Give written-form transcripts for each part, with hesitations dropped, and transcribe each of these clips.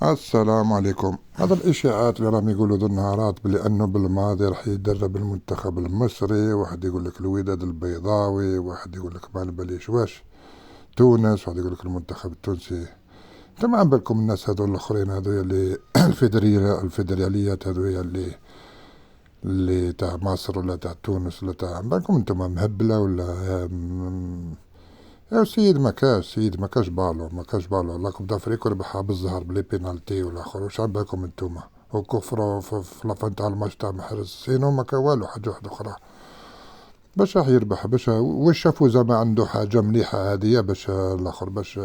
السلام عليكم. هذا الإشاعات اللي راهم يقولوا ذو النهارات بلي أنه بالماضي راح يدرب المنتخب المصري، واحد يقول لك الوداد البيضاوي، واحد يقول لك ما باليش واش تونس، واحد يقول لك المنتخب التونسي. انت ما عم بالكم الناس هذول الاخرين هذول اللي الفيدراليات هذول اللي تاع مصر ولا تاع تونس ولا تاع عم بالكم انتم مهبله ولا يا سيد ما كاش بالو لا كوب دافريك ربحها بالزهر بلي بينالتي والاخر. واش عم بالكم انتوما وكفروا في لافان تاع الماتش تاع محرز سينو ما كان والو حاجه واحده اخرى. باش راح يربح باش واش شافوا زعما عنده حاجه مليحه هذه باش الاخر باش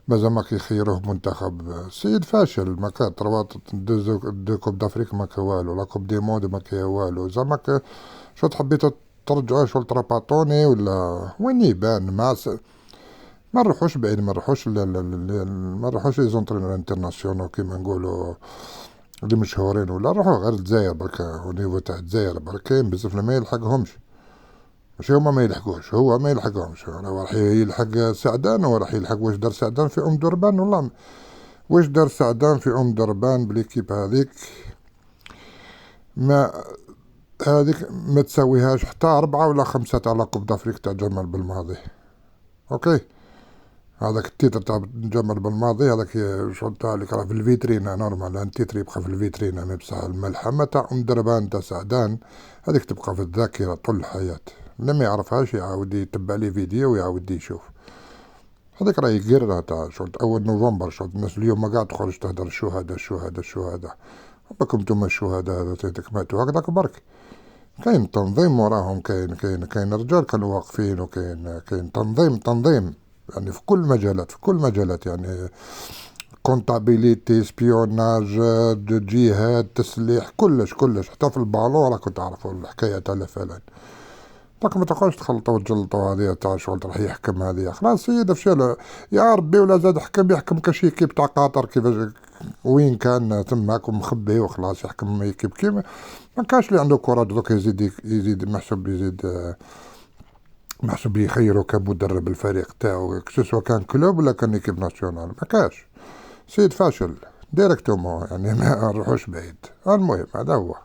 زعما كيخيروه منتخب سيد فاشل. ما كان تروات دو كوب دافريك ما كان والو، لا كوب دي موند ما كان والو. زعما شو تحبيتوا ترجعوا شو تراباطوني ولا وين يبان ما نروحوش بعيد، ما نروحوش لي زونترينور انترناسيونال كيما نقولوا اللي مشهورين، ولا نروحو غير الجزائر بركا. او نيفو تاع الجزائر بركا كاين بزاف ما يلحقهمش. ماشي هما ما يلحقوش، هو ما يلحقهمش. هو راح يلحق سعدان، هو راح يلحق واش دار سعدان في دربان. والله واش دار سعدان في دربان بليكيب هذيك ما هذيك ما تساويهاش حتى 4 ولا 5 تاع لا كوب دافريك تاع جمال بالماضي. اوكي، هذاك التيتر تاع جمال بالماضي هذاك شغل تاع اللي راه في الفيترينا نورمال، التيتر يبقى في الفيترينا. مي بصح الملحمة تاع دربان تاع سعدان هذيك تبقى في الذاكرة طول الحياة. اللي ما يعرفهاش يعاود يتبع لي فيديو ويعاود يشوف. هذيك راهي قرة تاع شغل أول نوفمبر. شغل الناس اليوم ما قاعد تخرج تهدر الشهداء. بكم نتوما الشهداء هذوك ماتوا هكذاك برك. كاين تنظيم وراهم، كاين رجال كانوا واقفين، كاين تنظيم يعني في كل مجالات، يعني كونتابيليتي، سبيوناج، جهاد، تسليح، كلش حتى في البالون راكم تعرفوا الحكايه تاع فلان. دونك ما تقعدش تخلطوا وتجلطوا هذه تاع شغل راح يحكم هذه. خلاص سيدي فشل يا ربي، ولا زاد يحكم كشي كيب تاع قطر كيفاش وين كان تماك ومخبي وخلاص يحكم يكيب كيما. ما كاش اللي عنده كوراج دوك يزيد محسوب يخيروا كمدرب الفريق تاعو سواء كان كلوب ولا كان ايكيب ناسيونال. ما كاش سيد فاشل ديريكتومون يعني ما نروحوش بعيد. المهم هذا هو.